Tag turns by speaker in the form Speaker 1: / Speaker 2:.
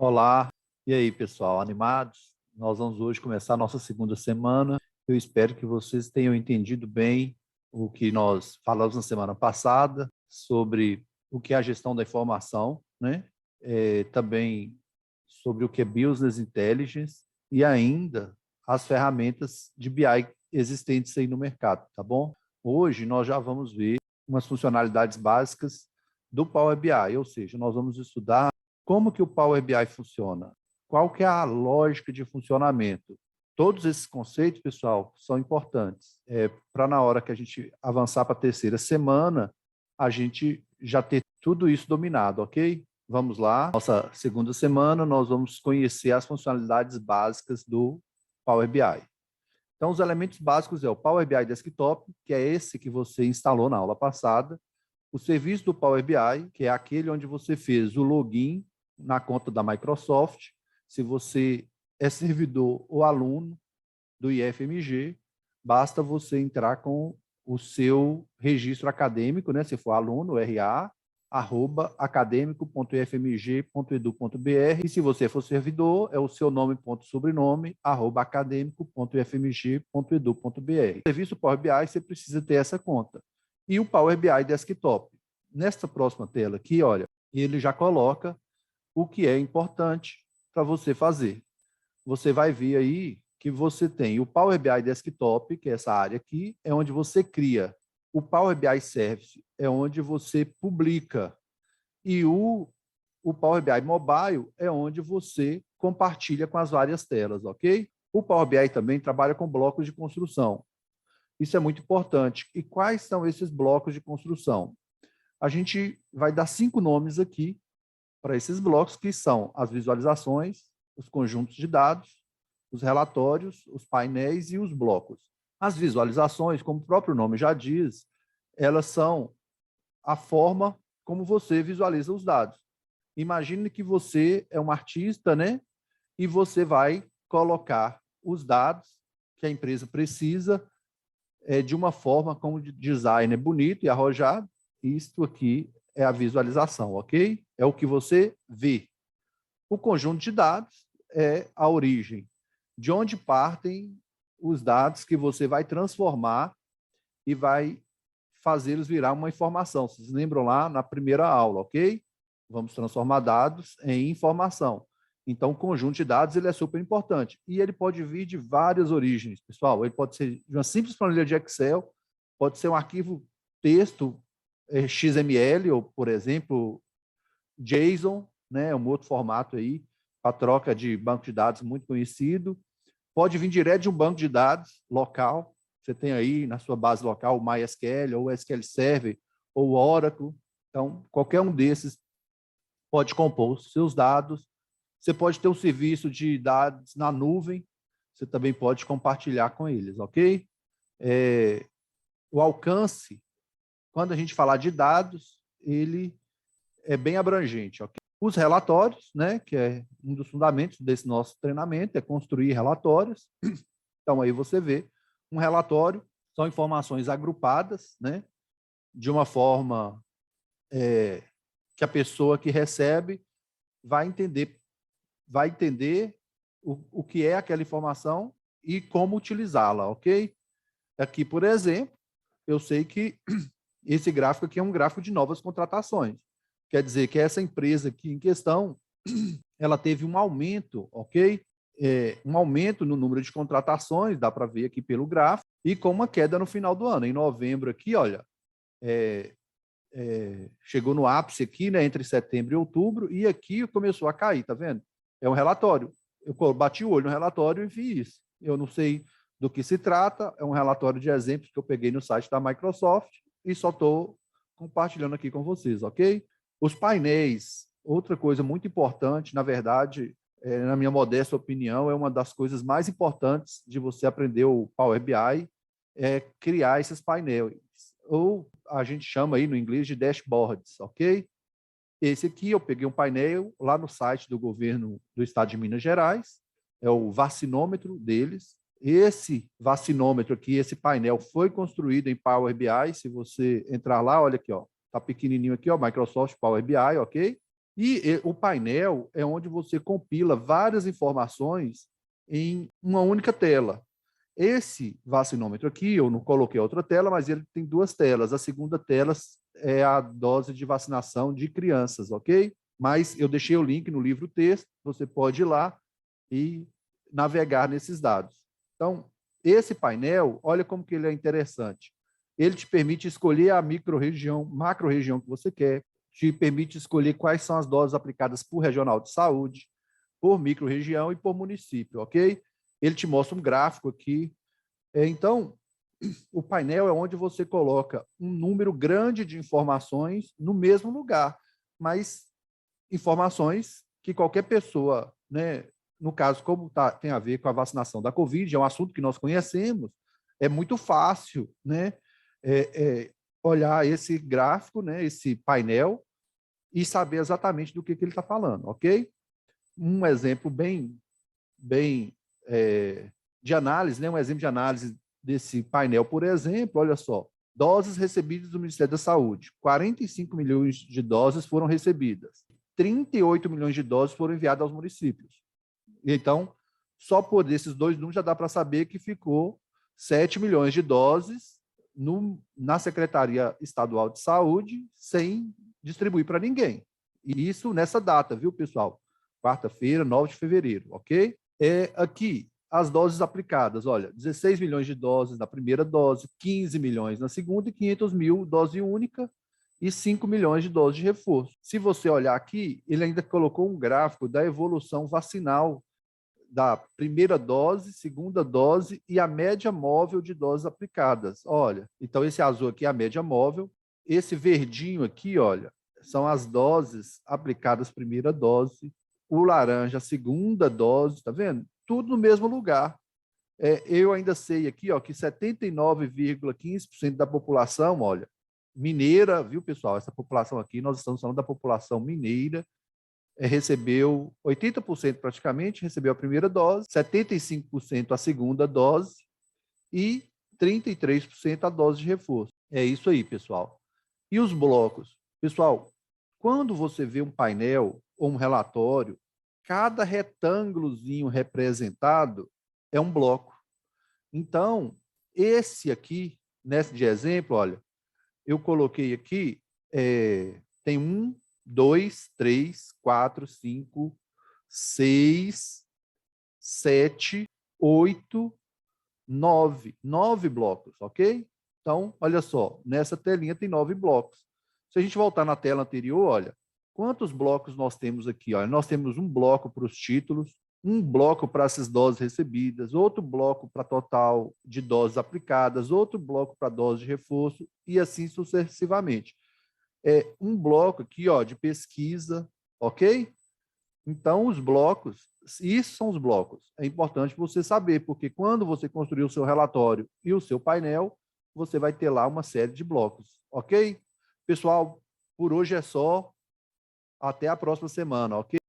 Speaker 1: Olá, e aí pessoal, animados? Nós vamos hoje começar a nossa segunda semana. Eu espero que vocês tenham entendido bem o que nós falamos na semana passada sobre o que é a gestão da informação, né? Também sobre o que é Business Intelligence e ainda as ferramentas de BI existentes aí no mercado, tá bom? Hoje nós já vamos ver umas funcionalidades básicas do Power BI, ou seja, nós vamos estudar como que o Power BI funciona, qual que é a lógica de funcionamento. Todos esses conceitos, pessoal, são importantes para na hora que a gente avançar para a terceira semana, a gente já ter tudo isso dominado, ok? Vamos lá. Nossa segunda semana, nós vamos conhecer as funcionalidades básicas do Power BI. Então, os elementos básicos é o Power BI Desktop, que é esse que você instalou na aula passada, o serviço do Power BI, que é aquele onde você fez o login na conta da Microsoft. Se você é servidor ou aluno do IFMG, basta você entrar com o seu registro acadêmico, né? Se for aluno, RA, acadêmico.ifmg.edu.br, e se você for servidor, é o seu nome, ponto sobrenome, acadêmico.ifmg.edu.br. O serviço Power BI, você precisa ter essa conta. E o Power BI Desktop. Nesta próxima tela aqui, olha, ele já coloca o que é importante para você fazer. Você vai ver aí que você tem o Power BI Desktop, que é essa área aqui, é onde você cria. O Power BI Service é onde você publica. E o Power BI Mobile é onde você compartilha com as várias telas, ok? O Power BI também trabalha com blocos de construção. Isso é muito importante. E quais são esses blocos de construção? A gente vai dar 5 nomes aqui para esses blocos, que são as visualizações, os conjuntos de dados, os relatórios, os painéis e os blocos. As visualizações, como o próprio nome já diz, elas são a forma como você visualiza os dados. Imagine que você é um artista, né? E você vai colocar os dados que a empresa precisa de uma forma como de design bonito e arrojado. Isto aqui é a visualização, ok? É o que você vê. O conjunto de dados é a origem, de onde partem os dados que você vai transformar e vai fazê-los virar uma informação. Vocês lembram lá na primeira aula, ok? Vamos transformar dados em informação. Então, o conjunto de dados ele é super importante. E ele pode vir de várias origens, pessoal. Ele pode ser de uma simples planilha de Excel, pode ser um arquivo texto XML, ou, por exemplo, JSON, né, um outro formato aí, para troca de banco de dados muito conhecido. Pode vir direto de um banco de dados local. Você tem aí na sua base local o MySQL, ou o SQL Server, ou o Oracle. Então, qualquer um desses pode compor os seus dados. Você pode ter um serviço de dados na nuvem, você também pode compartilhar com eles, ok? O alcance, quando a gente falar de dados, ele é bem abrangente, ok? Os relatórios, né, que é um dos fundamentos desse nosso treinamento, é construir relatórios. Então, aí você vê um relatório, são informações agrupadas, né, de uma forma que a pessoa que recebe vai entender o que é aquela informação e como utilizá-la, ok? Aqui, por exemplo, eu sei que esse gráfico aqui é um gráfico de novas contratações. Quer dizer que essa empresa aqui em questão, ela teve um aumento, ok? Um aumento no número de contratações, dá para ver aqui pelo gráfico, e com uma queda no final do ano. Em novembro aqui, olha, chegou no ápice aqui, né, entre setembro e outubro, e aqui começou a cair, tá vendo? É um relatório. Eu bati o olho no relatório e vi isso. Eu não sei do que se trata, é um relatório de exemplos que eu peguei no site da Microsoft e só estou compartilhando aqui com vocês, ok? Os painéis, outra coisa muito importante, na verdade, na minha modesta opinião, é uma das coisas mais importantes de você aprender o Power BI, é criar esses painéis, ou a gente chama aí no inglês de dashboards, ok? Esse aqui eu peguei um painel lá no site do governo do estado de Minas Gerais, é o vacinômetro deles. Esse vacinômetro aqui, esse painel foi construído em Power BI. Se você entrar lá, olha aqui, ó, tá pequenininho aqui, ó, Microsoft Power BI, ok? E o painel é onde você compila várias informações em uma única tela. Esse vacinômetro aqui, eu não coloquei outra tela, mas ele tem duas telas. A segunda tela é a dose de vacinação de crianças, ok? Mas eu deixei o link no livro texto, você pode ir lá e navegar nesses dados. Então, esse painel, olha como que ele é interessante. Ele te permite escolher a micro-região, macro-região que você quer, te permite escolher quais são as doses aplicadas por regional de saúde, por micro-região e por município, ok? Ele te mostra um gráfico aqui. Então, o painel é onde você coloca um número grande de informações no mesmo lugar, mas informações que qualquer pessoa, né, no caso, como tem a ver com a vacinação da Covid, é um assunto que nós conhecemos, é muito fácil, né, olhar esse gráfico, né, esse painel, e saber exatamente do que ele está falando, ok? Um exemplo bem de análise, né, um exemplo de análise desse painel, por exemplo, olha só, doses recebidas do Ministério da Saúde, 45 milhões de doses foram recebidas, 38 milhões de doses foram enviadas aos municípios. Então, só por esses dois números já dá para saber que ficou 7 milhões de doses na Secretaria Estadual de Saúde sem distribuir para ninguém. E isso nessa data, viu, pessoal? Quarta-feira, 9 de fevereiro, ok? Aqui, as doses aplicadas, olha, 16 milhões de doses na primeira dose, 15 milhões na segunda e 500 mil dose única e 5 milhões de doses de reforço. Se você olhar aqui, ele ainda colocou um gráfico da evolução vacinal da primeira dose, segunda dose e a média móvel de doses aplicadas. Olha, então esse azul aqui é a média móvel, esse verdinho aqui, olha, são as doses aplicadas primeira dose, o laranja a segunda dose, tá vendo? Tudo no mesmo lugar. Eu ainda sei aqui, ó, que 79,15% da população, olha, mineira, viu, pessoal? Essa população aqui, nós estamos falando da população mineira, recebeu 80% praticamente, recebeu a primeira dose, 75% a segunda dose e 33% a dose de reforço. É isso aí, pessoal. E os blocos? Pessoal, quando você vê um painel ou um relatório, cada retângulozinho representado é um bloco. Então, esse aqui, nesse de exemplo, olha, eu coloquei aqui, tem 1, 2, 3, 4, 5, 6, 7, 8, 9. 9 blocos, ok? Então, olha só, nessa telinha tem 9 blocos. Se a gente voltar na tela anterior, olha, quantos blocos nós temos aqui? Olha, nós temos um bloco para os títulos, um bloco para essas doses recebidas, outro bloco para total de doses aplicadas, outro bloco para doses de reforço e assim sucessivamente. Um bloco aqui, ó, de pesquisa, ok? Então, os blocos, isso são os blocos. É importante você saber, porque quando você construir o seu relatório e o seu painel, você vai ter lá uma série de blocos, ok? Pessoal, por hoje é só. Até a próxima semana, ok?